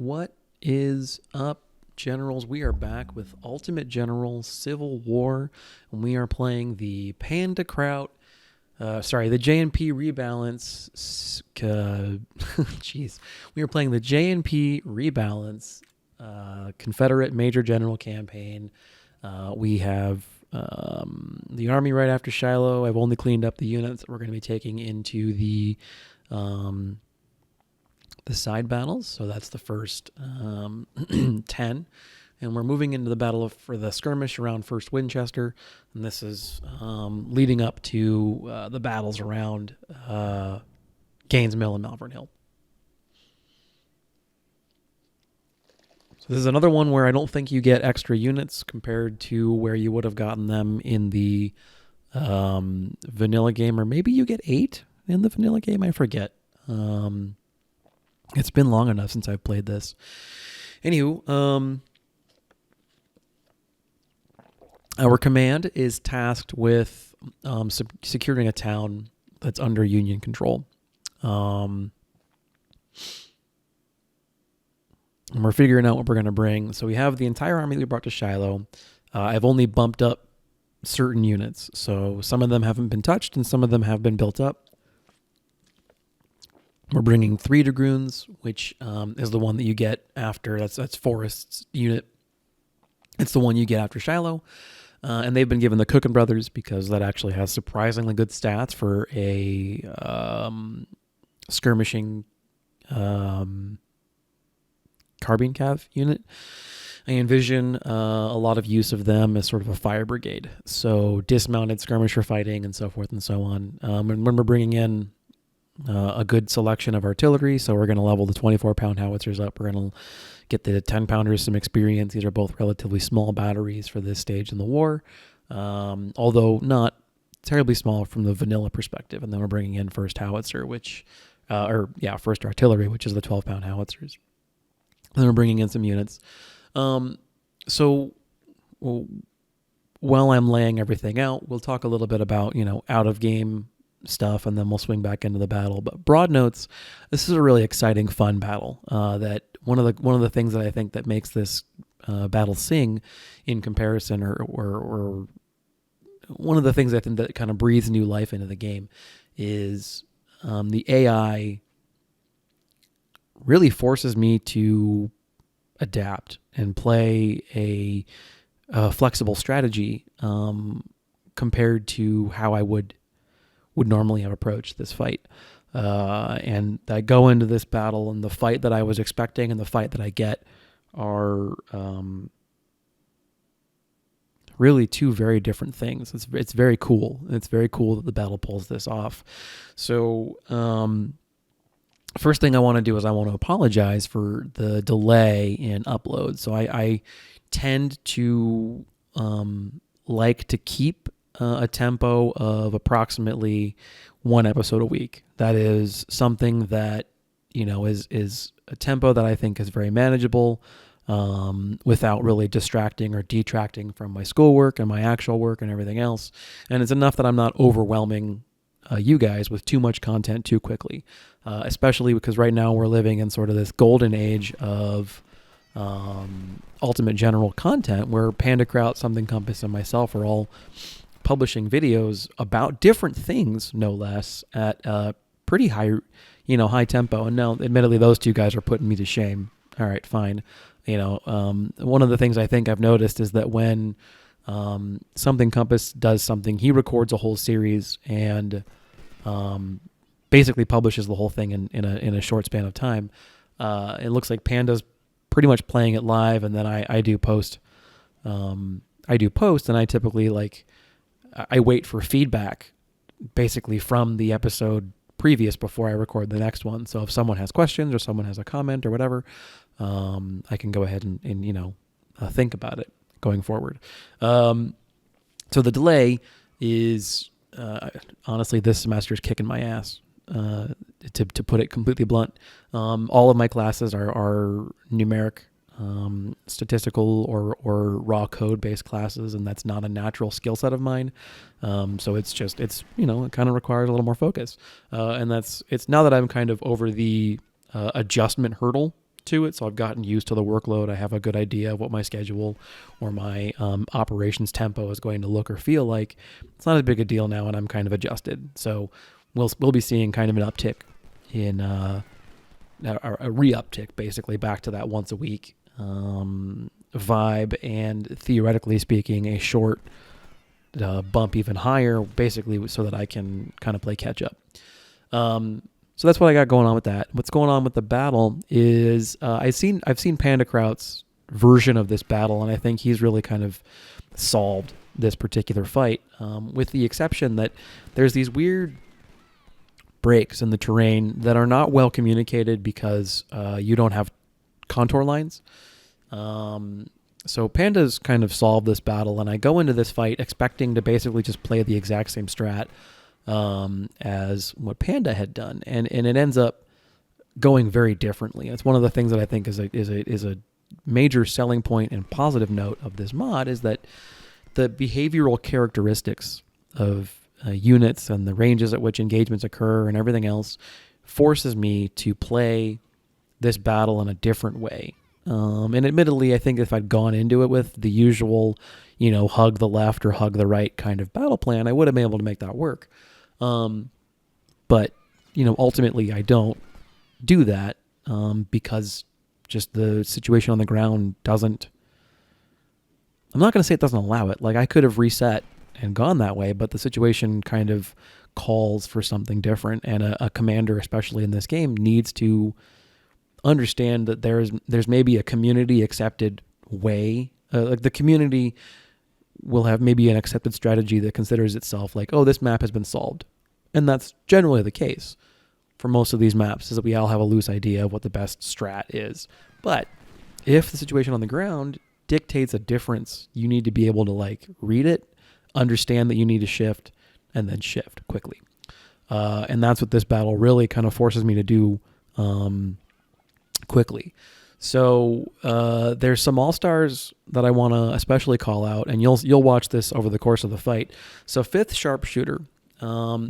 What is up, Generals? We are back with Ultimate General Civil War, and we are playing the Panda Kraut. The JNP Rebalance. Jeez. We are playing the JNP Rebalance Confederate Major General campaign. We have the army right after Shiloh. I've only cleaned up the units that we're going to be taking into the side battles. So that's the first 10. And we're moving into the battle for the skirmish around First Winchester. And this is leading up to the battles around Gaines Mill and Malvern Hill. So this is another one where I don't think you get extra units compared to where you would have gotten them in the vanilla game. Or maybe you get 8 in the vanilla game. I forget. It's been long enough since I've played this. Anywho, our command is tasked with securing a town that's under Union control. And we're figuring out what we're going to bring. So we have the entire army that we brought to Shiloh. I've only bumped up certain units. So some of them haven't been touched and some of them have been built up. We're bringing 3 dragoons, which is the one that you get after. That's Forrest's unit. It's the one you get after Shiloh. And they've been given the Cookin Brothers because that actually has surprisingly good stats for a skirmishing carbine cav unit. I envision a lot of use of them as sort of a fire brigade. So dismounted skirmisher fighting and so forth and so on. And when we're bringing in a good selection of artillery, so we're going to level the 24-pound howitzers up. We're going to get the 10-pounders some experience. These are both relatively small batteries for this stage in the war, although not terribly small from the vanilla perspective. And then we're bringing in first howitzer, first artillery, which is the 12-pound howitzers. And then we're bringing in some units. So while I'm laying everything out, we'll talk a little bit about, out-of-game stuff, and then we'll swing back into the battle. But broad notes, this is a really exciting, fun battle. That one of the things that I think that makes this battle sing in comparison, or one of the things I think that kind of breathes new life into the game, is the AI really forces me to adapt and play a flexible strategy compared to how I would normally have approached this fight. And I go into this battle, and the fight that I was expecting and the fight that I get are really two very different things. It's very cool. It's very cool that the battle pulls this off. So first thing I want to do is I want to apologize for the delay in upload. So I tend to like to keep a tempo of approximately 1 episode a week. That is something that, is a tempo that I think is very manageable without really distracting or detracting from my schoolwork and my actual work and everything else. And it's enough that I'm not overwhelming you guys with too much content too quickly, especially because right now we're living in sort of this golden age of Ultimate General content where Panda Kraut, Something Compass, and myself are all publishing videos about different things, no less, at pretty high tempo. And now, admittedly, those two guys are putting me to shame. All right, fine. One of the things I think I've noticed is that when Something Compass does something, he records a whole series and basically publishes the whole thing in a short span of time. It looks like Panda's pretty much playing it live, and then I do post. And I typically I wait for feedback basically from the episode previous before I record the next one. So if someone has questions or someone has a comment or whatever, I can go ahead and think about it going forward. So the delay is, honestly, this semester is kicking my ass, to put it completely blunt. All of my classes are numeric, statistical or raw code based classes, and that's not a natural skill set of mine. So it kind of requires a little more focus. And it's now that I'm kind of over the adjustment hurdle to it, so I've gotten used to the workload. I have a good idea of what my schedule or my operations tempo is going to look or feel like. It's not as big a deal now, and I'm kind of adjusted. So we'll be seeing kind of an uptick in a re-uptick, basically back to that once a week vibe, and theoretically speaking, a short bump even higher, basically so that I can kind of play catch up. So that's what I got going on with that. What's going on with the battle is I've seen Panda Kraut's version of this battle, and I think he's really kind of solved this particular fight, with the exception that there's these weird breaks in the terrain that are not well communicated because you don't have contour lines. So Panda's kind of solved this battle, and I go into this fight expecting to basically just play the exact same strat as what Panda had done, and it ends up going very differently. It's one of the things that I think is a major selling point and positive note of this mod, is that the behavioral characteristics of units and the ranges at which engagements occur and everything else forces me to play this battle in a different way. And admittedly, I think if I'd gone into it with the usual, hug the left or hug the right kind of battle plan, I would have been able to make that work. But, ultimately I don't do that, because just the situation on the ground doesn't, I'm not going to say it doesn't allow it. Like, I could have reset and gone that way, but the situation kind of calls for something different. And a commander, especially in this game, needs to understand that there's maybe a community accepted way. Like, the community will have maybe an accepted strategy that considers itself like, oh, this map has been solved. And that's generally the case for most of these maps, is that we all have a loose idea of what the best strat is. But if the situation on the ground dictates a difference, you need to be able to read it, understand that you need to shift, and then shift quickly. And that's what this battle really kind of forces me to do quickly. So there's some all-stars that I want to especially call out, and you'll watch this over the course of the fight. So 5th Sharpshooter,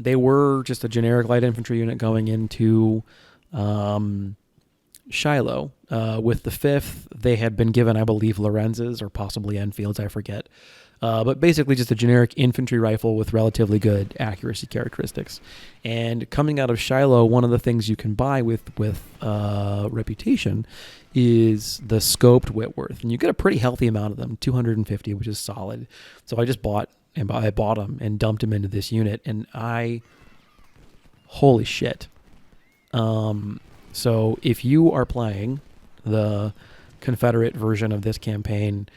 they were just a generic light infantry unit going into Shiloh. With the 5th, they had been given, I believe, Lorenz's or possibly Enfields, I forget. But basically just a generic infantry rifle with relatively good accuracy characteristics. And coming out of Shiloh, one of the things you can buy with Reputation is the scoped Whitworth. And you get a pretty healthy amount of them, 250, which is solid. So I just bought them and dumped them into this unit. And holy shit. So if you are playing the Confederate version of this campaign,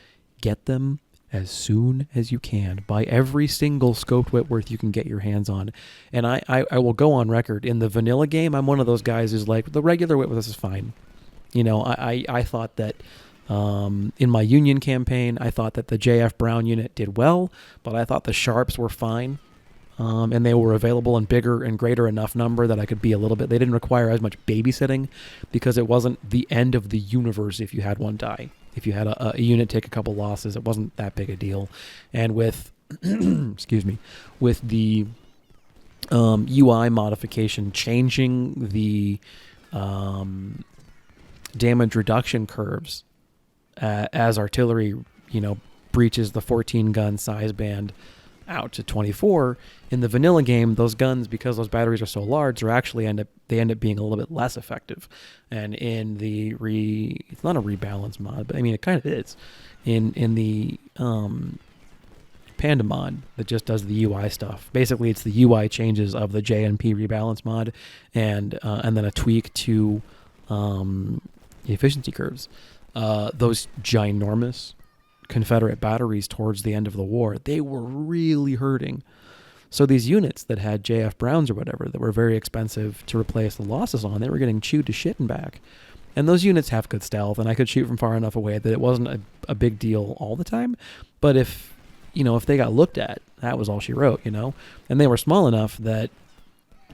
get them as soon as you can. Buy every single scoped Whitworth you can get your hands on. And I will go on record. In the vanilla game, I'm one of those guys who's like, the regular Whitworth is fine. I thought that in my Union campaign, I thought that the J.F. Brown unit did well, but I thought the Sharps were fine. And they were available in bigger and greater enough number that I could be a little bit, they didn't require as much babysitting, because it wasn't the end of the universe if you had one die. If you had a unit take a couple losses, it wasn't that big a deal. And with, excuse me, with the UI modification changing the damage reduction curves as artillery, breaches the 14 gun size band out to 24. In the vanilla game, those guns, because those batteries are so large, are actually end up being a little bit less effective. And in the it's not a rebalance mod, but I mean it kind of is. In the Panda mod that just does the UI stuff. Basically, it's the UI changes of the JNP rebalance mod, and then a tweak to the efficiency curves. Those ginormous Confederate batteries towards the end of the war, they were really hurting. So these units that had J.F. Browns or whatever that were very expensive to replace the losses on, they were getting chewed to shit and back. And those units have good stealth, and I could shoot from far enough away that it wasn't a big deal all the time. But if they got looked at, that was all she wrote, And they were small enough that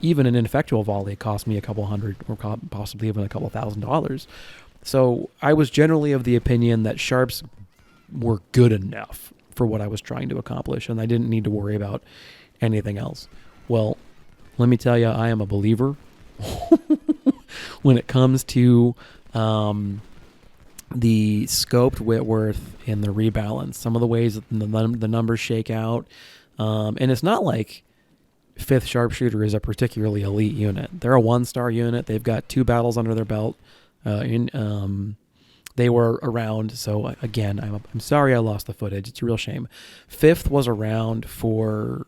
even an ineffectual volley cost me a couple hundred or possibly even a couple $1,000. So I was generally of the opinion that Sharps were good enough for what I was trying to accomplish, and I didn't need to worry about anything else. Well, let me tell you, I am a believer when it comes to the scoped Whitworth and the rebalance, some of the ways that the numbers shake out. And it's not like 5th Sharpshooter is a particularly elite unit. They're a 1-star unit. They've got 2 battles under their belt. They were around. So again, I'm sorry I lost the footage. It's a real shame. 5th was around for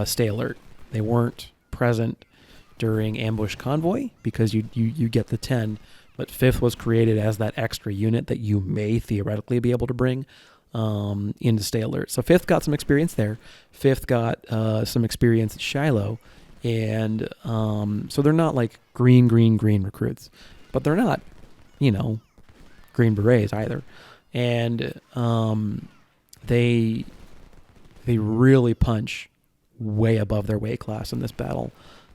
Stay Alert. They weren't present during Ambush Convoy because you get the 10. But 5th was created as that extra unit that you may theoretically be able to bring into Stay Alert. So 5th got some experience there. 5th got some experience at Shiloh. And so they're not like green recruits. But they're not, Green Berets either. And they really punch way above their weight class in this battle.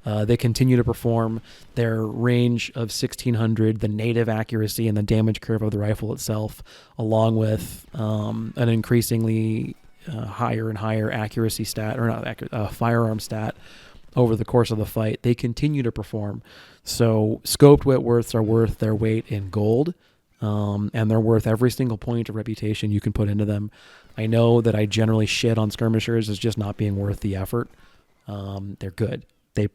They continue to perform. Their range of 1600, the native accuracy and the damage curve of the rifle itself, along with an increasingly higher and higher accuracy stat, or not firearm stat, over the course of the fight, they continue to perform. So scoped Whitworths are worth their weight in gold, and they're worth every single point of reputation you can put into them. I know that I generally shit on skirmishers as just not being worth the effort. They're good. They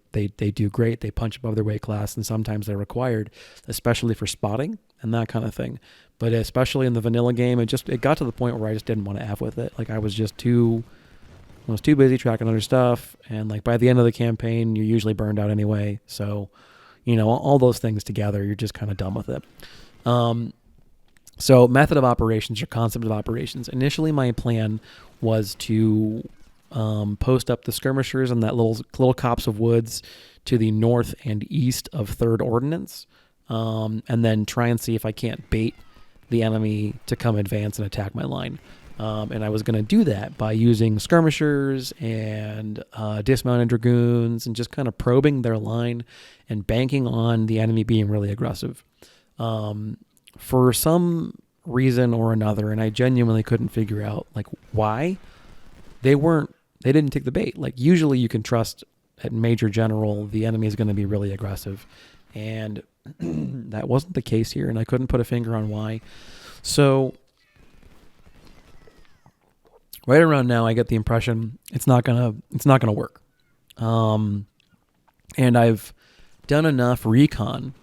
do great. They punch above their weight class, and sometimes they're required, especially for spotting and that kind of thing. But especially in the vanilla game, it got to the point where I just didn't want to F with it. Like I was too busy tracking other stuff, and like by the end of the campaign, you're usually burned out anyway. So, all those things together, you're just kind of done with it. So method of operations or concept of operations. Initially, my plan was to post up the skirmishers in that little copse of woods to the north and east of 3rd Ordnance, and then try and see if I can't bait the enemy to come advance and attack my line. And I was going to do that by using skirmishers and dismounted dragoons and just kind of probing their line and banking on the enemy being really aggressive. For some reason or another, and I genuinely couldn't figure out like why, they didn't take the bait. Like usually you can trust at Major General the enemy is going to be really aggressive, and that wasn't the case here, and I couldn't put a finger on why. So right around now, I get the impression it's not gonna work. And I've done enough recon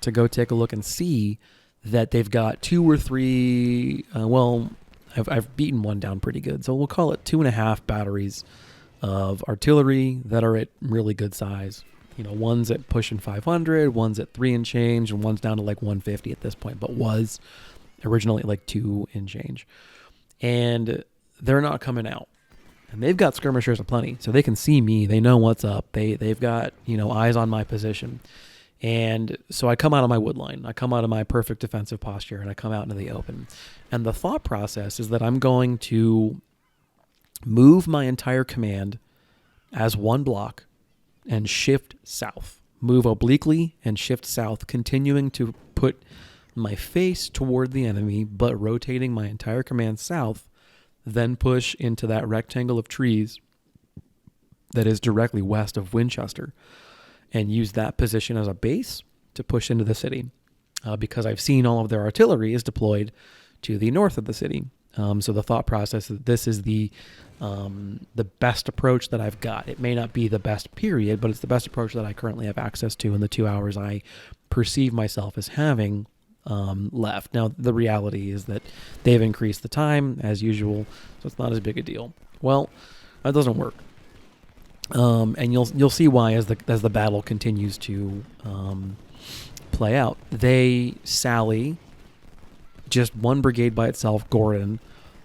to go take a look and see that they've got 2 or 3. I've beaten one down pretty good, so we'll call it 2.5 batteries of artillery that are at really good size. One's at pushing 500, one's at 3 and change, and one's down to like 150 at this point, but was originally like 2 and change. And they're not coming out. And they've got skirmishers aplenty, so they can see me. They know what's up. They've got, eyes on my position. And so I come out of my wood line. I come out of my perfect defensive posture, and I come out into the open. And the thought process is that I'm going to move my entire command as one block and shift south. Move obliquely and shift south, continuing to put my face toward the enemy, but rotating my entire command south, then push into that rectangle of trees that is directly west of Winchester, and use that position as a base to push into the city, because I've seen all of their artillery is deployed to the north of the city. So the thought process is this is the best approach that I've got. It may not be the best period, but it's the best approach that I currently have access to in the 2 hours I perceive myself as having left. Now, the reality is that they've increased the time as usual, so it's not as big a deal. Well, that doesn't work. And you'll see why as the battle continues to play out. They sally just one brigade by itself, Gordon.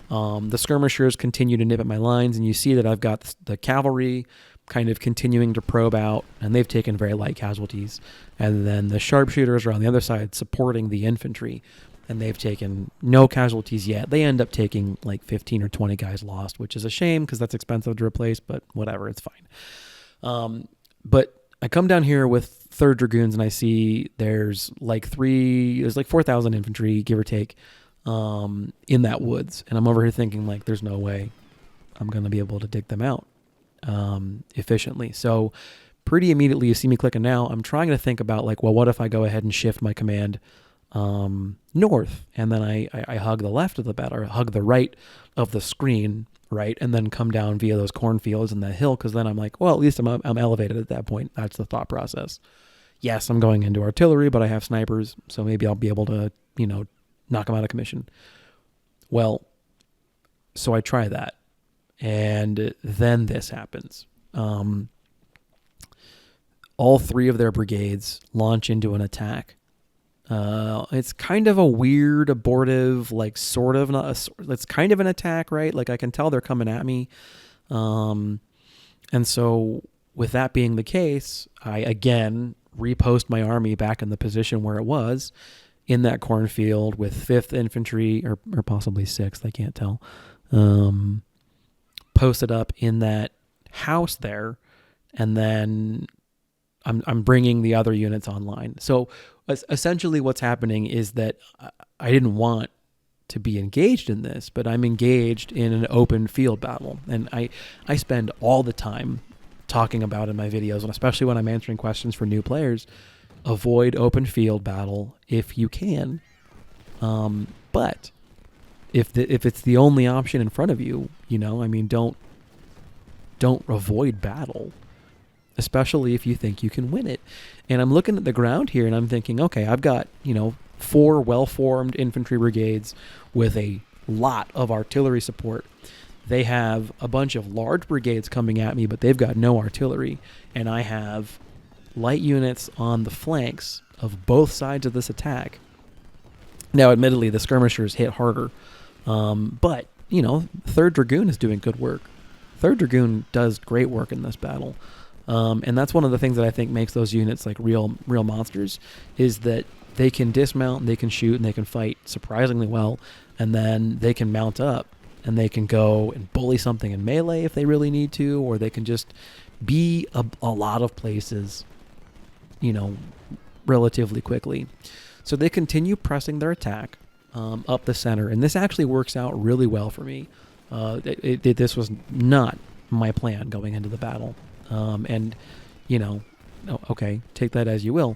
The skirmishers continue to nip at my lines, and you see that I've got the cavalry kind of continuing to probe out, and they've taken very light casualties. And then the sharpshooters are on the other side supporting the infantry, and they've taken no casualties yet. They end up taking like 15 or 20 guys lost, which is a shame because that's expensive to replace, but whatever, it's fine. But I come down here with 3rd Dragoons, and I see there's like 4,000 infantry, give or take, in that woods. And I'm over here thinking like, there's no way I'm going to be able to dig them out efficiently. So pretty immediately you see me clicking now, I'm trying to think about like, well, what if I go ahead and shift my command north, and then I hug the left of the battle, or hug the right of the screen, right, and then come down via those cornfields and the hill, because then I'm like, well, at least I'm elevated at that point. That's the thought process. Yes, I'm going into artillery, but I have snipers, so maybe I'll be able to, knock them out of commission. Well, so I try that, and then this happens. All three of their brigades launch into an attack. It's kind of a weird, abortive, like sort of not. It's kind of an attack, right? Like I can tell they're coming at me, and so with that being the case, I again repost my army back in the position where it was, in that cornfield with 5th Infantry or possibly 6th. I can't tell. Posted up in that house there, and then I'm bringing the other units online. So essentially what's happening is that I didn't want to be engaged in this, but I'm engaged in an open field battle. And I spend all the time talking about in my videos, and especially when I'm answering questions for new players, avoid open field battle if you can. But if it's the only option in front of you, don't avoid battle, especially if you think you can win it. And I'm looking at the ground here and I'm thinking, okay, I've got, 4 well-formed infantry brigades with a lot of artillery support. They have a bunch of large brigades coming at me, but they've got no artillery. And I have light units on the flanks of both sides of this attack. Now, admittedly, the skirmishers hit harder. But, 3rd Dragoon is doing good work. 3rd Dragoon does great work in this battle. And that's one of the things that I think makes those units like real monsters, is that they can dismount, and they can shoot, and they can fight surprisingly well, and then they can mount up, and they can go and bully something in melee if they really need to, or they can just be a lot of places, relatively quickly. So they continue pressing their attack up the center, and this actually works out really well for me. This was not my plan going into the battle. And, okay, take that as you will.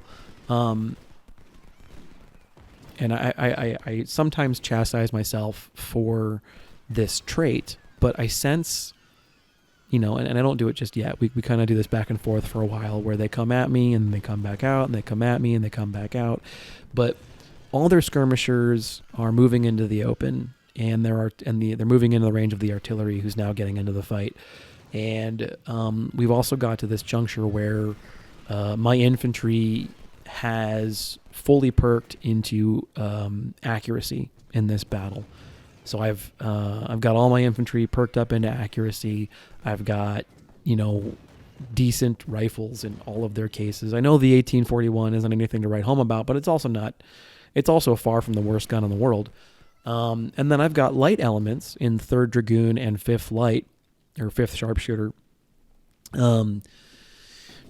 And I sometimes chastise myself for this trait, but I sense, and I don't do it just yet. We kind of do this back and forth for a while, where they come at me and they come back out, and they come at me and they come back out. But all their skirmishers are moving into the open, and they're moving into the range of the artillery, who's now getting into the fight. And we've also got to this juncture where my infantry has fully perked into accuracy in this battle. So I've got all my infantry perked up into accuracy. I've got decent rifles in all of their cases. I know the 1841 isn't anything to write home about, but it's also far from the worst gun in the world. And then I've got light elements in 3rd Dragoon and 5th Light, or 5th Sharpshooter,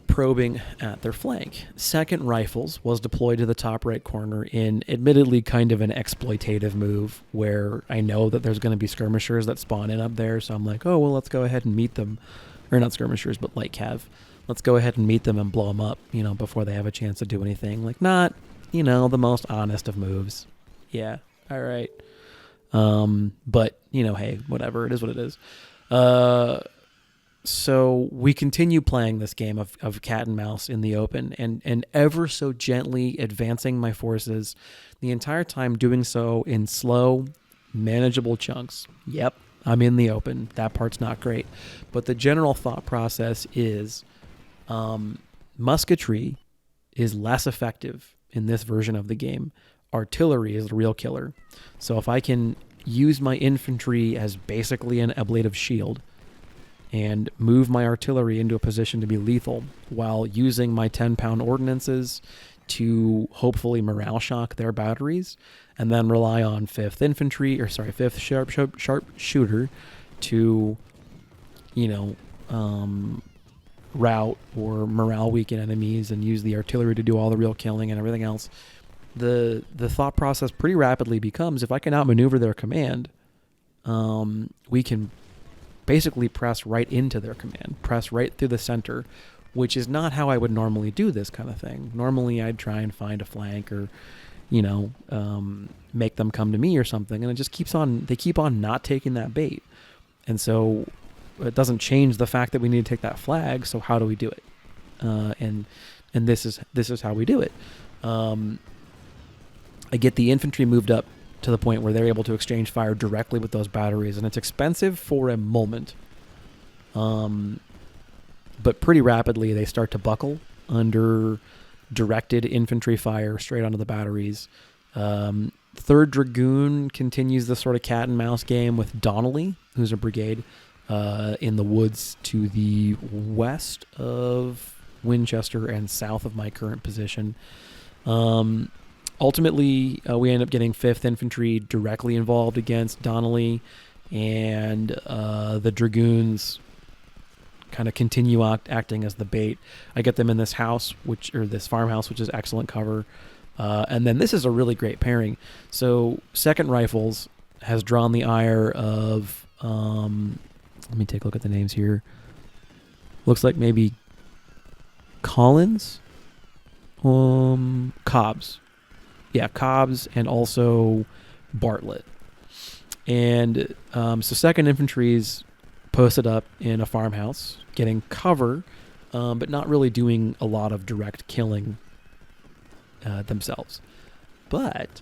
probing at their flank. 2nd Rifles was deployed to the top right corner in admittedly kind of an exploitative move, where I know that there's going to be skirmishers that spawn in up there, so I'm like, oh, well, let's go ahead and meet them. Or not skirmishers, but light cav. Let's go ahead and meet them and blow them up, before they have a chance to do anything. Like, not, the most honest of moves. Yeah, all right. But, hey, whatever, it is what it is. So we continue playing this game of cat and mouse in the open, and ever so gently advancing my forces, the entire time doing so in slow, manageable chunks. Yep, I'm in the open. That part's not great. But the general thought process is musketry is less effective in this version of the game. Artillery is the real killer. So if I can use my infantry as basically an ablative shield and move my artillery into a position to be lethal while using my 10-pound ordnances to hopefully morale shock their batteries, and then rely on 5th Sharpshooter to, rout or morale weaken enemies and use the artillery to do all the real killing and everything else. The thought process pretty rapidly becomes, if I can outmaneuver their command, we can basically press right into their command, press right through the center, which is not how I would normally do this kind of thing. Normally I'd try and find a flank or, make them come to me or something. And it just they keep on not taking that bait. And so it doesn't change the fact that we need to take that flag. So how do we do it? And this is how we do it. I get the infantry moved up to the point where they're able to exchange fire directly with those batteries, and it's expensive for a moment. But pretty rapidly they start to buckle under directed infantry fire straight onto the batteries. 3rd Dragoon continues the sort of cat and mouse game with Donnelly, who's a brigade in the woods to the west of Winchester and south of my current position. Ultimately, we end up getting 5th Infantry directly involved against Donnelly, and the Dragoons kind of continue acting as the bait. I get them in this this farmhouse, which is excellent cover. And then this is a really great pairing. So 2nd Rifles has drawn the ire of, let me take a look at the names here. Looks like maybe Collins, Cobbs. Yeah, Cobbs, and also Bartlett. And so 2nd Infantry's posted up in a farmhouse, getting cover, but not really doing a lot of direct killing themselves. But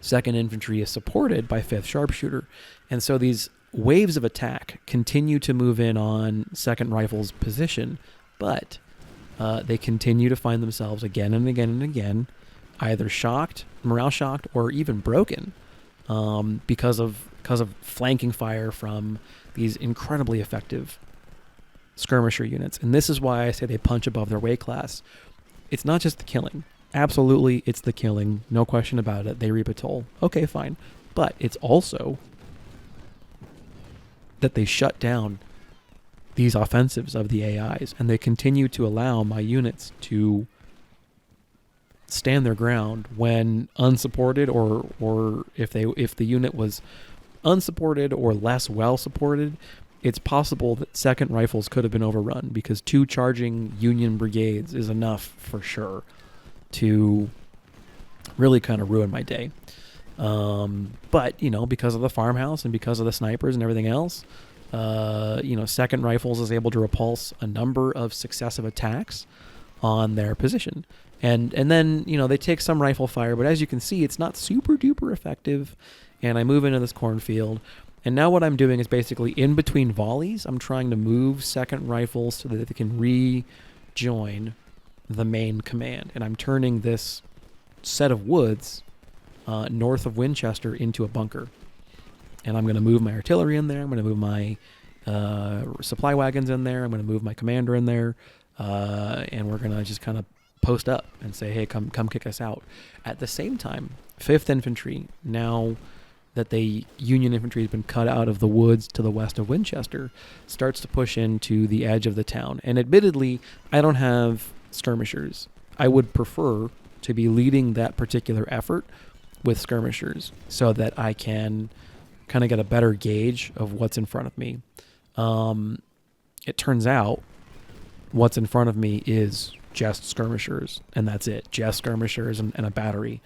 2nd Infantry is supported by 5th Sharpshooter. And so these waves of attack continue to move in on 2nd Rifles' position, but they continue to find themselves again and again and again either morale shocked, or even broken because of flanking fire from these incredibly effective skirmisher units. And this is why I say they punch above their weight class. It's not just the killing. Absolutely, it's the killing. No question about it. They reap a toll. Okay, fine. But it's also that they shut down these offensives of the AIs, and they continue to allow my units to stand their ground when unsupported, or if the unit was unsupported or less well supported. It's possible that 2nd Rifles could have been overrun, because 2 charging Union brigades is enough for sure to really kind of ruin my day. But because of the farmhouse and because of the snipers and everything else, 2nd Rifles is able to repulse a number of successive attacks on their position. And then, they take some rifle fire, but as you can see, it's not super duper effective. And I move into this cornfield. And now what I'm doing is basically in between volleys, I'm trying to move 2nd Rifles so that they can rejoin the main command. And I'm turning this set of woods north of Winchester into a bunker. And I'm going to move my artillery in there. I'm going to move my supply wagons in there. I'm going to move my commander in there. And we're going to just kind of post up and say, hey, come kick us out. At the same time, 5th Infantry, now that the Union infantry has been cut out of the woods to the west of Winchester, starts to push into the edge of the town. And admittedly, I don't have skirmishers. I would prefer to be leading that particular effort with skirmishers so that I can kind of get a better gauge of what's in front of me. It turns out what's in front of me is just skirmishers, and that's it. Just skirmishers and a battery.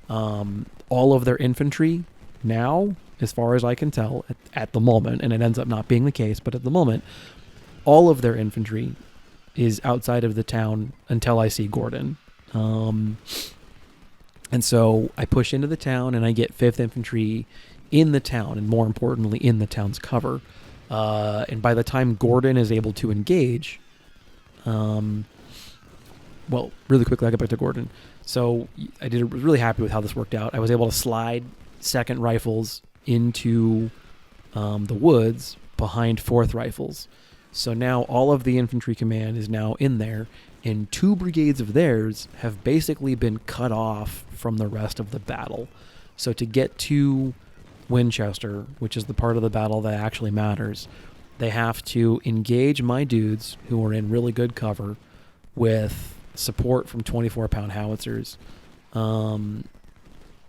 All of their infantry now, as far as I can tell, at the moment, and it ends up not being the case, but at the moment, all of their infantry is outside of the town until I see Gordon. And so I push into the town, and I get 5th Infantry in the town, and more importantly, in the town's cover. And by the time Gordon is able to engage, well, really quickly, I'll get back to Gordon. So I was really happy with how this worked out. I was able to slide 2nd Rifles into the woods behind 4th Rifles. So now all of the infantry command is now in there, and 2 brigades of theirs have basically been cut off from the rest of the battle. So to get to Winchester, which is the part of the battle that actually matters, they have to engage my dudes who are in really good cover with support from 24-pound howitzers. And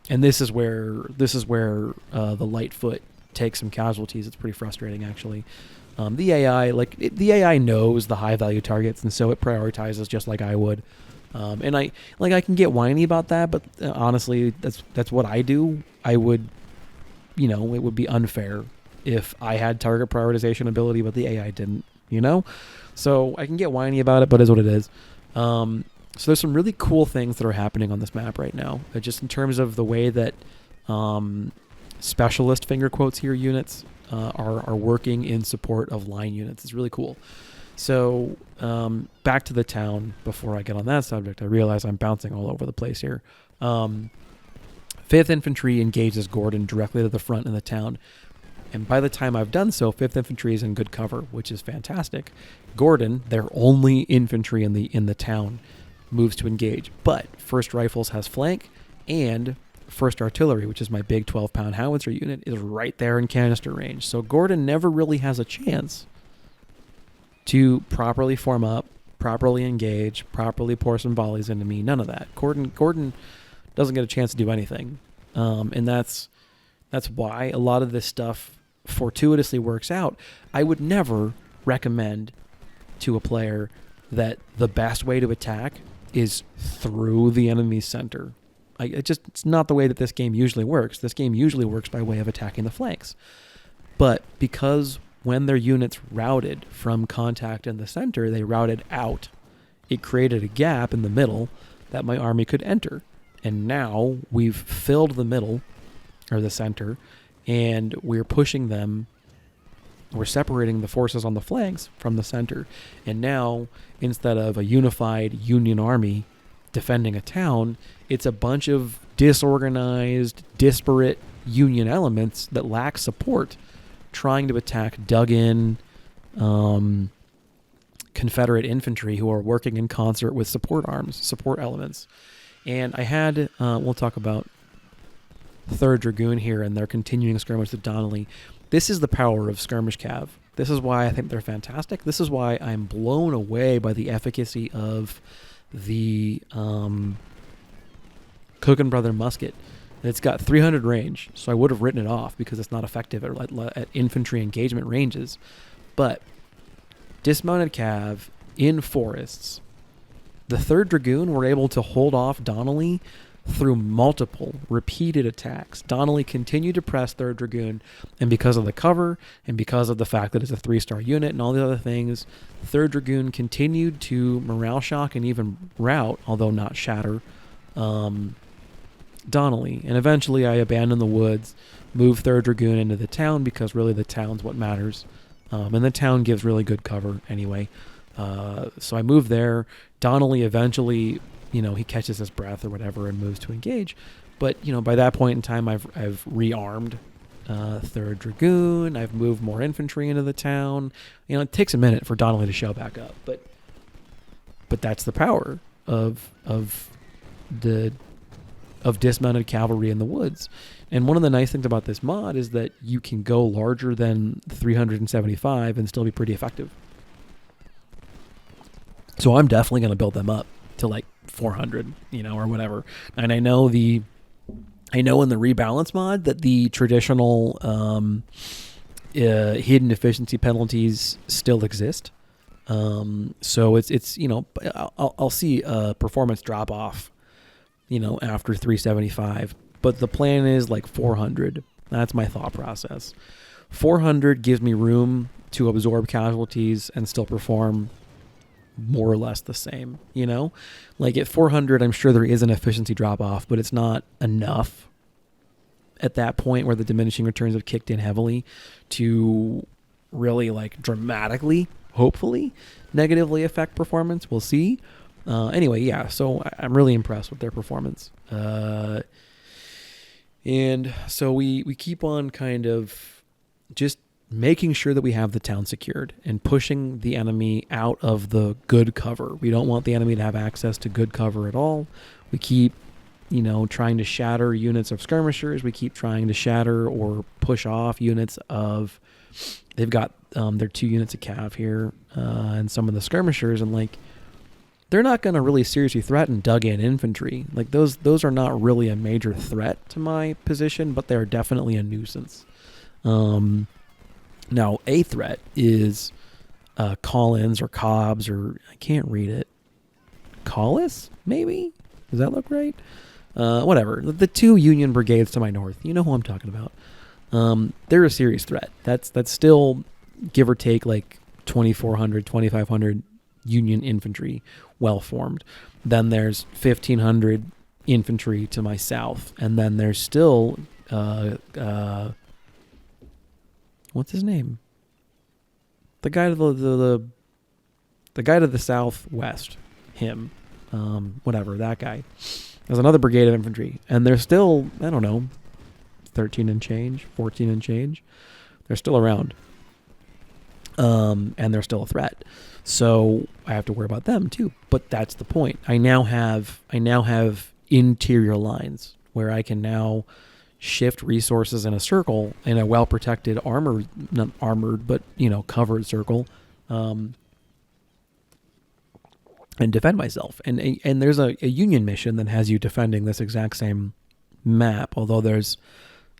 this is where the Lightfoot takes some casualties. It's pretty frustrating, actually. The AI knows the high value targets, and so it prioritizes just like I would. And I can get whiny about that, but honestly, that's what I do. I would, it would be unfair if I had target prioritization ability, but the AI didn't, So I can get whiny about it, but it is what it is. So there's some really cool things that are happening on this map right now, just in terms of the way that specialist finger quotes here units are working in support of line units. It's really cool. So back to the town. Before I get on that subject, I realize I'm bouncing all over the place here. 5th Infantry engages Gordon directly to the front in the town. And by the time I've done so, 5th Infantry is in good cover, which is fantastic. Gordon, their only infantry in the town, moves to engage. But 1st Rifles has flank, and 1st Artillery, which is my big 12-pound howitzer unit, is right there in canister range. So Gordon never really has a chance to properly form up, properly engage, properly pour some volleys into me. None of that. Gordon doesn't get a chance to do anything. And that's why a lot of this stuff fortuitously works out. I would never recommend to a player that the best way to attack is through the enemy's center. It's not the way that this game usually works. This game usually works by way of attacking the flanks. But because when their units routed from contact in the center, they routed out, it created a gap in the middle that my army could enter. And now we've filled the middle, or the center, and we're pushing them. We're separating the forces on the flanks from the center. And now, instead of a unified Union army defending a town, it's a bunch of disorganized, disparate Union elements that lack support trying to attack dug-in Confederate infantry who are working in concert with support elements. And I had, we'll talk about 3rd Dragoon here and their continuing skirmish with Donnelly. This is the power of skirmish cav. This is why I think they're fantastic. This is why I'm blown away by the efficacy of the Cook and Brother musket. It's got 300 range, so I would have written it off because it's not effective at infantry engagement ranges. But dismounted cav in forests, the 3rd Dragoon were able to hold off Donnelly through multiple repeated attacks. Donnelly continued to press 3rd Dragoon, and because of the cover and because of the fact that it's a 3-star unit and all the other things, 3rd Dragoon continued to morale shock and even rout, although not shatter, Donnelly. And eventually I abandoned the woods, moved 3rd Dragoon into the town because really the town's what matters. And the town gives really good cover anyway. So I moved there. Donnelly eventually, he catches his breath or whatever and moves to engage. But, by that point in time, I've rearmed 3rd Dragoon. I've moved more infantry into the town. It takes a minute for Donnelly to show back up. But that's the power of dismounted cavalry in the woods. And one of the nice things about this mod is that you can go larger than 375 and still be pretty effective. So I'm definitely going to build them up to like 400, or whatever. And I know in the rebalance mod that the traditional hidden efficiency penalties still exist. So it's I'll see a performance drop off, after 375. But the plan is like 400. That's my thought process. 400 gives me room to absorb casualties and still perform more or less the same, Like at 400, I'm sure there is an efficiency drop-off, but it's not enough at that point where the diminishing returns have kicked in heavily to really like dramatically, hopefully, negatively affect performance. We'll see. Anyway, yeah, so I'm really impressed with their performance. And so we keep on kind of just making sure that we have the town secured and pushing the enemy out of the good cover. We don't want the enemy to have access to good cover at all. We keep, trying to shatter units of skirmishers. We keep trying to shatter or push off units of, they've got their 2 units of cav here and some of the skirmishers, and like, they're not going to really seriously threaten dug-in infantry. Like those are not really a major threat to my position, but they're definitely a nuisance. Now, a threat is call-ins or cobs, or I can't read it. Collis? maybe. Does that look right? Whatever. The 2 Union brigades to my north. You know who I'm talking about. They're a serious threat. That's still, give or take, like 2,400, 2,500 Union infantry, well formed. Then there's 1,500 infantry to my south, and then there's still what's his name? The guy to the guy to the southwest. Him, whatever, that guy. There's another brigade of infantry, and they're still, I don't know, 13 and change, 14 and change. They're still around. And they're still a threat. So I have to worry about them too. But that's the point. I now have interior lines where I can now shift resources in a circle, in a well-protected not armored, but, covered circle, and defend myself. And there's a Union mission that has you defending this exact same map, although there's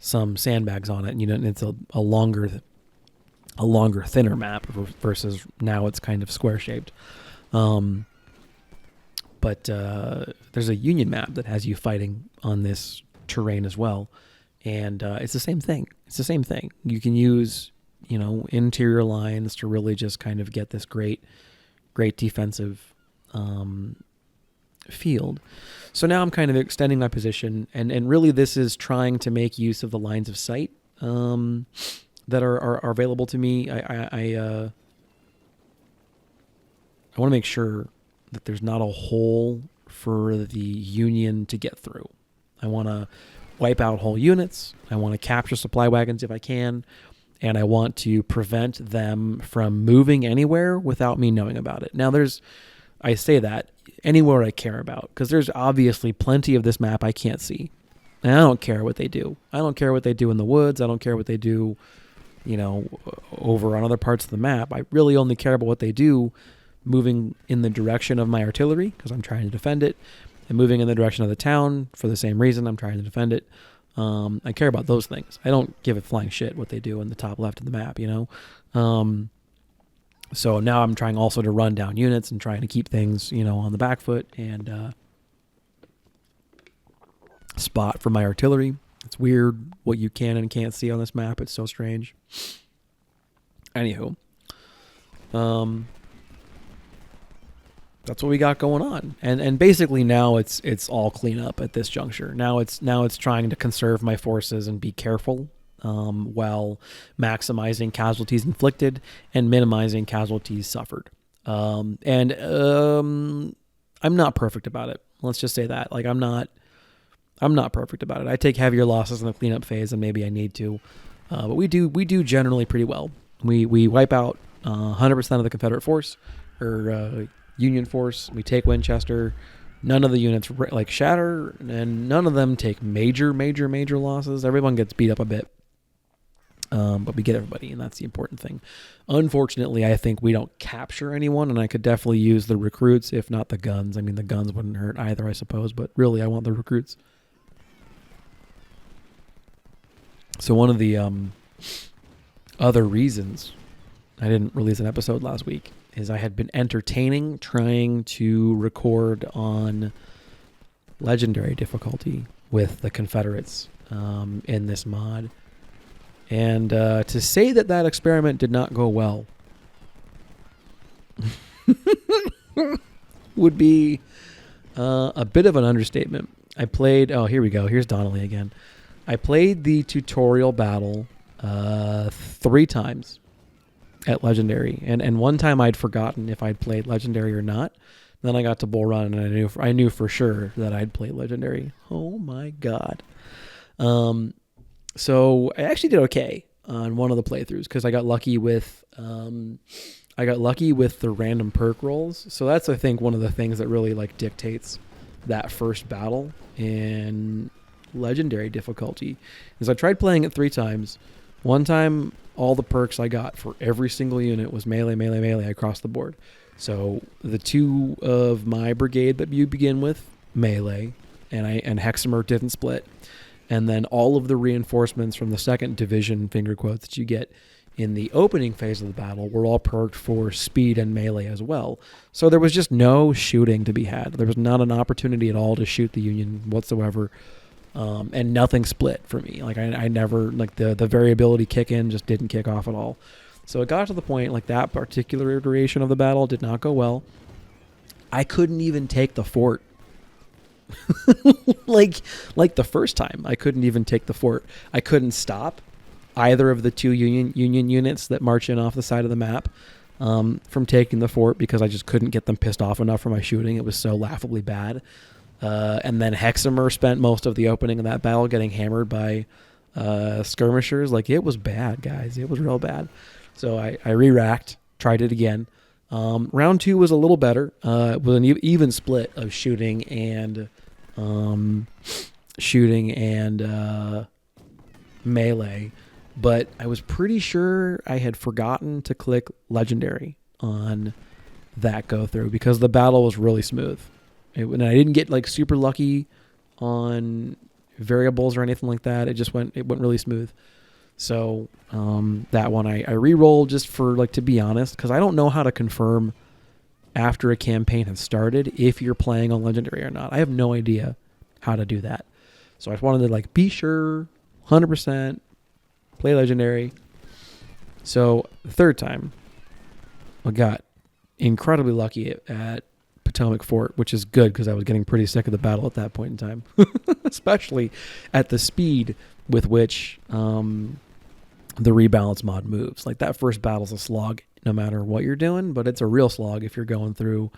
some sandbags on it, and it's a longer, thinner map versus now it's kind of square-shaped. But there's a Union map that has you fighting on this terrain as well. And it's the same thing. You can use, interior lines to really just kind of get this great defensive field. So now I'm kind of extending my position, and really this is trying to make use of the lines of sight that are available to me. I want to make sure that there's not a hole for the Union to get through. I want to wipe out whole units. I want to capture supply wagons if I can, and I want to prevent them from moving anywhere without me knowing about it. Now I say that anywhere I care about, because there's obviously plenty of this map I can't see. And I don't care what they do. I don't care what they do in the woods. I don't care what they do, over on other parts of the map. I really only care about what they do moving in the direction of my artillery, because I'm trying to defend it, and moving in the direction of the town for the same reason I'm trying to defend it. I care about those things. I don't give a flying shit what they do in the top left of the map, So now I'm trying also to run down units and trying to keep things, on the back foot and spot for my artillery. It's weird what you can and can't see on this map. It's so strange. Anywho, that's what we got going on. And basically now it's all cleanup at this juncture. Now it's trying to conserve my forces and be careful while maximizing casualties inflicted and minimizing casualties suffered. I'm not perfect about it. Let's just say that. Like I'm not perfect about it. I take heavier losses in the cleanup phase than maybe I need to. But we do generally pretty well. We wipe out 100% of the Confederate force or Union force. We take Winchester. None of the units shatter, and none of them take major losses. Everyone gets beat up a bit. But we get everybody, and that's the important thing. Unfortunately, I think we don't capture anyone, and I could definitely use the recruits, if not the guns. I mean, the guns wouldn't hurt either, I suppose, but really, I want the recruits. So one of the other reasons I didn't release an episode last week is I had been entertaining trying to record on legendary difficulty with the Confederates in this mod. And to say that experiment did not go well would be a bit of an understatement. I played... Oh, here we go. Here's Donnelly again. I played the tutorial battle 3 times at Legendary. And one time I'd forgotten if I'd played Legendary or not. Then I got to Bull Run, and I knew for sure that I'd played Legendary. Oh, my God. So I actually did okay on one of the playthroughs because I got lucky with the random perk rolls. So that's, I think, one of the things that really dictates that first battle in legendary difficulty. Is I tried playing it 3 times. One time, all the perks I got for every single unit was melee across the board. So the 2 of my brigade that you begin with, melee, and Hexamer didn't split. And then all of the reinforcements from the 2nd division, finger quotes, that you get in the opening phase of the battle were all perked for speed and melee as well. So there was just no shooting to be had. There was not an opportunity at all to shoot the Union whatsoever. And nothing split for me. Like I never, like the variability kick in just didn't kick off at all. So it got to the point, like that particular iteration of the battle did not go well. I couldn't even take the fort. like the first time, I couldn't even take the fort. I couldn't stop either of the two Union units that march in off the side of the map from taking the fort because I just couldn't get them pissed off enough for my shooting. It was so laughably bad. And then Hexamer spent most of the opening of that battle getting hammered by skirmishers. Like, it was bad, guys. It was real bad. So I re-racked, tried it again. Round 2 was a little better. It was an even split of shooting and melee. But I was pretty sure I had forgotten to click Legendary on that go-through because the battle was really smooth. And I didn't get like super lucky on variables or anything like that. It went really smooth. So that one I re-rolled just for like to be honest, because I don't know how to confirm after a campaign has started if you're playing on Legendary or not. I have no idea how to do that. So I just wanted to like be sure, 100% play Legendary. So the third time, I got incredibly lucky at Potomac Fort, which is good because I was getting pretty sick of the battle at that point in time, especially at the speed with which the rebalance mod moves. Like that first battle's a slog no matter what you're doing, but it's a real slog if you're going through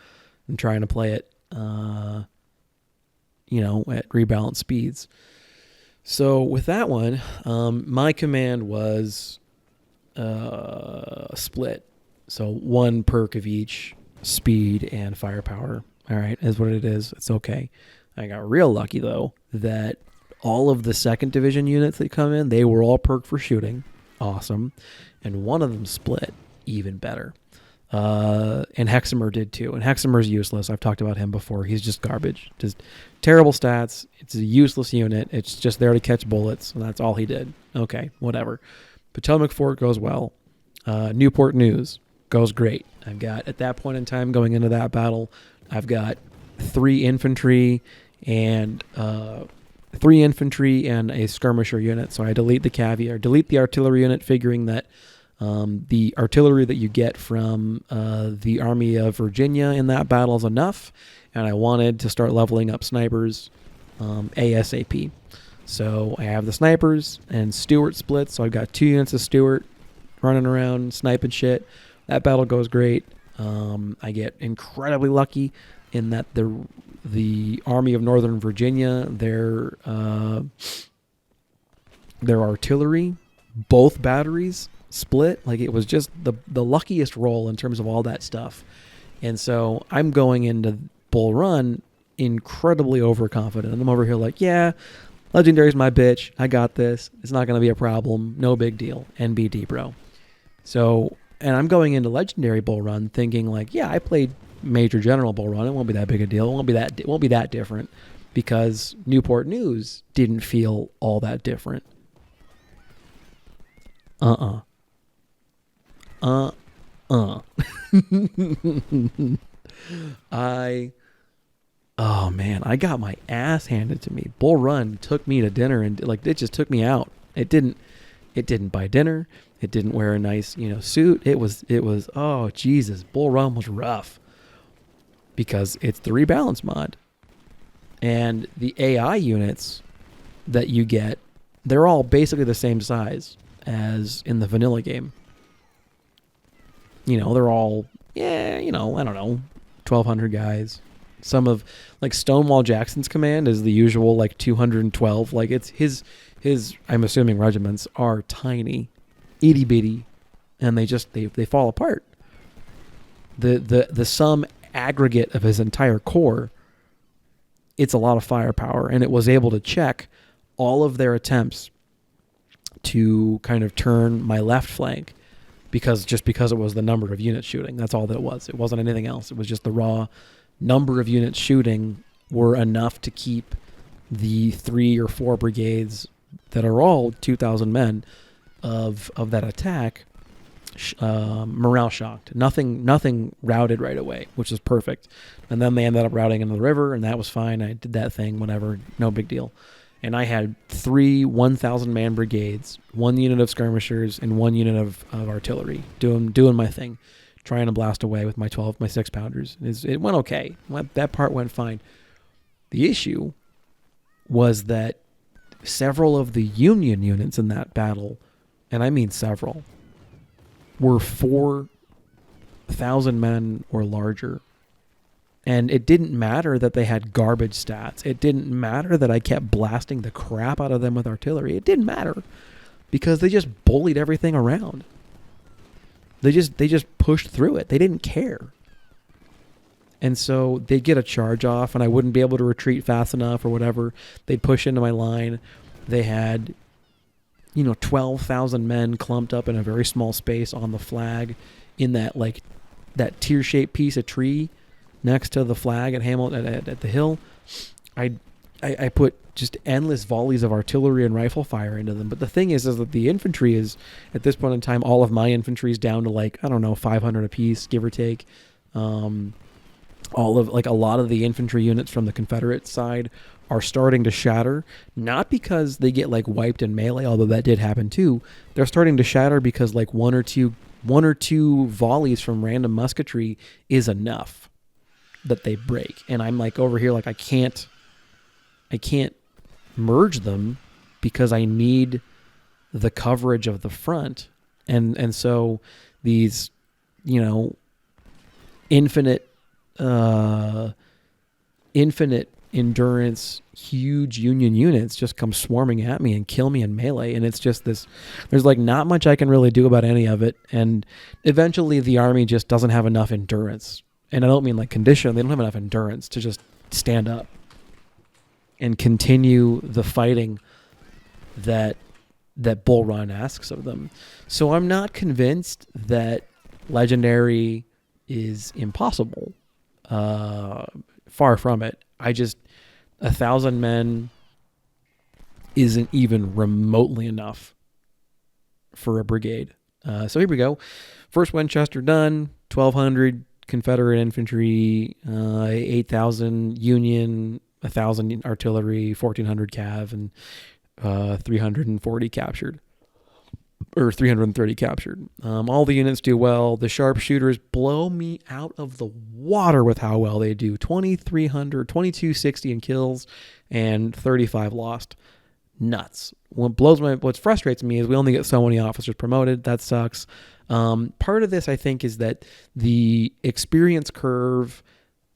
and trying to play it, at rebalance speeds. So with that one, my command was split. So one perk of each, speed and firepower. All right, is what it is. It's okay. I got real lucky though that all of the 2nd Division units that come in, they were all perked for shooting. Awesome. And one of them split. Even better. And Hexamer did too. And Hexamer's useless. I've talked about him before. He's just garbage. Just terrible stats. It's a useless unit. It's just there to catch bullets. And that's all he did. Okay, whatever. Potomac Fort goes well. Newport News goes great. I've got, at that point in time going into that battle, I've got 3 infantry and a skirmisher unit. So I delete the artillery unit, figuring that the artillery that you get from the Army of Virginia in that battle is enough, and I wanted to start leveling up snipers ASAP. So I have the snipers and Stuart splits, so I've got 2 units of Stuart running around sniping shit. That battle goes great. I get incredibly lucky in that the Army of Northern Virginia, their artillery, both batteries split. Like, it was just the luckiest roll in terms of all that stuff. And so I'm going into Bull Run incredibly overconfident. And I'm over here like, yeah, Legendary's my bitch. I got this. It's not going to be a problem. No big deal. NBD, bro. So, and I'm going into Legendary Bull Run thinking like, yeah, I played Major General Bull Run. It won't be that big a deal. It won't be that different because Newport News didn't feel all that different. Oh man, I got my ass handed to me. Bull Run took me to dinner and like it just took me out. It didn't buy dinner. It didn't wear a nice, suit. It was oh Jesus, Bull Run was rough because it's the rebalance mod. And the AI units that you get, they're all basically the same size as in the vanilla game. They're all, I don't know, 1,200 guys. Some of, like, Stonewall Jackson's command is the usual, like, 212. Like, it's his I'm assuming regiments are tiny, itty bitty, and they fall apart. The sum aggregate of his entire corps, it's a lot of firepower, and it was able to check all of their attempts to kind of turn my left flank because it was the number of units shooting. That's all that it was. It wasn't anything else. It was just the raw number of units shooting were enough to keep the 3 or 4 brigades that are all 2,000 men of that attack morale shocked. Nothing routed right away, which is perfect. And then they ended up routing into the river, and that was fine. I did that thing, whatever, no big deal. And I had 3 1,000-man brigades, 1 unit of skirmishers, and 1 unit of artillery doing my thing, trying to blast away with my 6-pounders. It went okay. That part went fine. The issue was that several of the Union units in that battle, and I mean several, were 4,000 men or larger. And it didn't matter that they had garbage stats. It didn't matter that I kept blasting the crap out of them with artillery. It didn't matter because they just bullied everything around. They just pushed through it. They didn't care. And so they'd get a charge off and I wouldn't be able to retreat fast enough or whatever. They'd push into my line. They had 12,000 men clumped up in a very small space on the flag in that tear-shaped piece of tree next to the flag at Hamilton at the hill. I put just endless volleys of artillery and rifle fire into them. But the thing is that the infantry is, at this point in time, all of my infantry is down to 500 apiece, give or take. A lot of the infantry units from the Confederate side are starting to shatter, not because they get wiped in melee, although that did happen too. They're starting to shatter because one or two volleys from random musketry is enough that they break. And I'm over here I can't merge them because I need the coverage of the front. And so these infinite endurance huge Union units just come swarming at me and kill me in melee. And it's just there's not much I can really do about any of it. And eventually the army just doesn't have enough endurance. And I don't mean condition. They don't have enough endurance to just stand up and continue the fighting that Bull Run asks of them. So I'm not convinced that legendary is impossible. Far from it. 1,000 men isn't even remotely enough for a brigade. So here we go. First Winchester done, 1,200 Confederate infantry, 8,000 Union, 1,000 artillery, 1,400 cav, and 340 captured. Or 330 captured. All the units do well. The sharpshooters blow me out of the water with how well they do. 2,300, 2,260 in kills, and 35 lost. Nuts. What frustrates me is we only get so many officers promoted. That sucks. Part of this, I think, is that the experience curve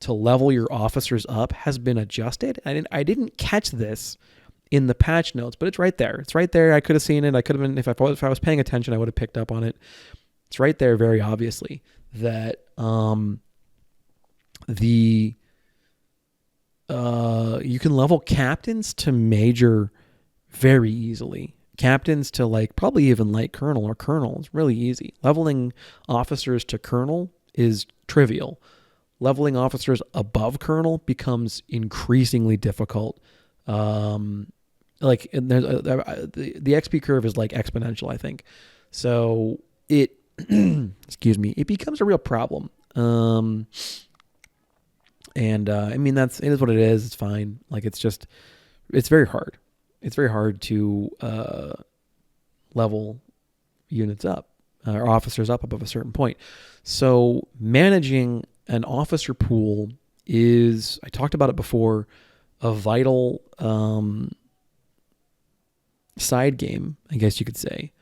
to level your officers up has been adjusted. I didn't catch this in the patch notes, but it's right there. It's right there. I could have seen it. I could have been, if I was paying attention, I would have picked up on it. It's right there very obviously that you can level captains to major very easily. Captains to probably even light colonel or colonel is really easy. Leveling officers to colonel is trivial. Leveling officers above colonel becomes increasingly difficult. The XP curve is exponential, I think. So it, excuse me, it becomes a real problem. It is what it is. It's fine. It's very hard. It's very hard to level units up or officers up above a certain point. So managing an officer pool is, I talked about it before, a vital side game, I guess you could say,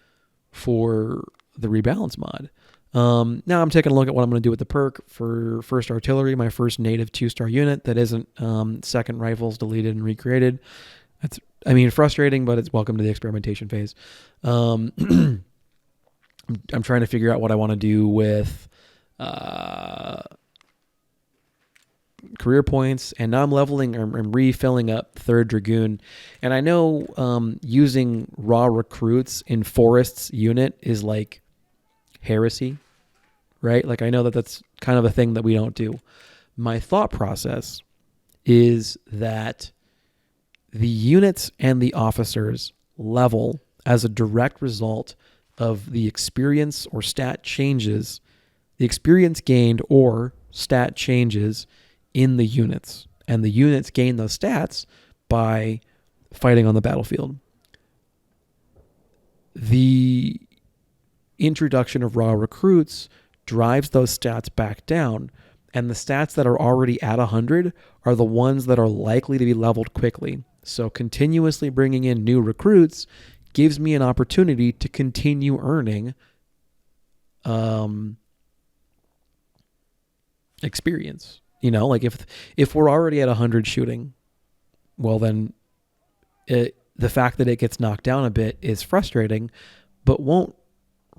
for the rebalance mod. Now I'm taking a look at what I'm going to do with the perk for first artillery, my first native 2-star unit that isn't second rifles deleted and recreated. That's, frustrating, but it's welcome to the experimentation phase. I'm trying to figure out what I want to do with career points, and now I'm leveling or I'm refilling up 3rd Dragoon. And I know using raw recruits in Forest's unit is heresy, right? I know that's kind of a thing that we don't do. My thought process is that the units and the officers level as a direct result of the experience or stat changes, the experience gained or stat changes in the units. And the units gain those stats by fighting on the battlefield. The introduction of raw recruits drives those stats back down, and the stats that are already at 100 are the ones that are likely to be leveled quickly. So continuously bringing in new recruits gives me an opportunity to continue earning experience. You know, like if we're already at 100 shooting, well then the fact that it gets knocked down a bit is frustrating, but won't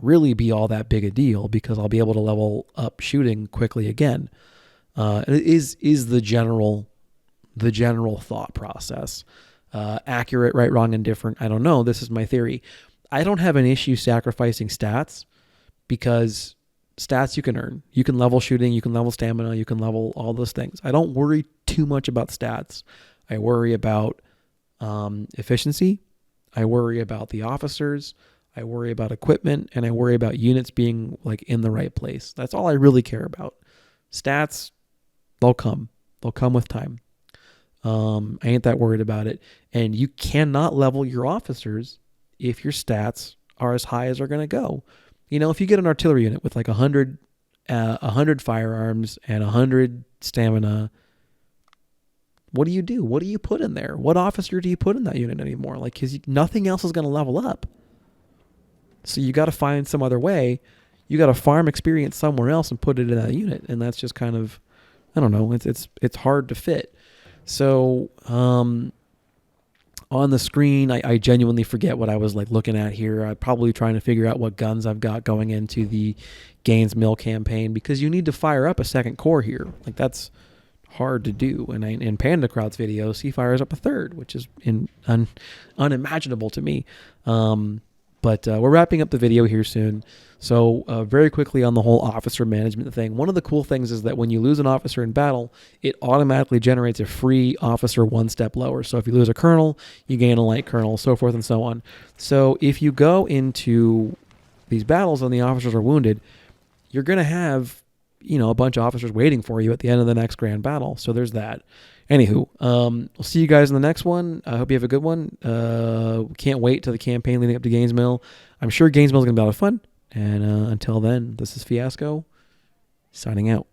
really be all that big a deal because I'll be able to level up shooting quickly again. Is the general thought process accurate, right, wrong, indifferent? I don't know. This is my theory. I don't have an issue sacrificing stats because stats you can earn. You can level shooting, you can level stamina, you can level all those things. I don't worry too much about stats. I worry about efficiency. I worry about the officers. I worry about equipment, and I worry about units being like in the right place. That's all I really care about. Stats, they'll come. They'll come with time. I ain't that worried about it. And you cannot level your officers if your stats are as high as they're going to go. You know, if you get an artillery unit with like 100 firearms and 100 stamina, what do you do? What do you put in there? What officer do you put in that unit anymore? Like, because nothing else is going to level up. So you got to find some other way. You got to farm experience somewhere else and put it in that unit. And that's just kind of, I don't know, it's hard to fit. So on the screen, I genuinely forget what I was like looking at here. I'm probably trying to figure out what guns I've got going into the Gaines Mill campaign, because you need to fire up a second core here. Like, that's hard to do. And in Panda Crowd's videos, he fires up a third, which is unimaginable to me. But we're wrapping up the video here soon. So very quickly on the whole officer management thing, one of the cool things is that when you lose an officer in battle, it automatically generates a free officer one step lower. So if you lose a colonel, you gain a light colonel, so forth and so on. So if you go into these battles and the officers are wounded, you're going to have, you know, a bunch of officers waiting for you at the end of the next grand battle. So there's that. Anywho, we'll see you guys in the next one. I hope you have a good one. Can't wait till the campaign leading up to Gaines Mill. I'm sure Gaines Mill is going to be a lot of fun. And until then, this is Fiasco, signing out.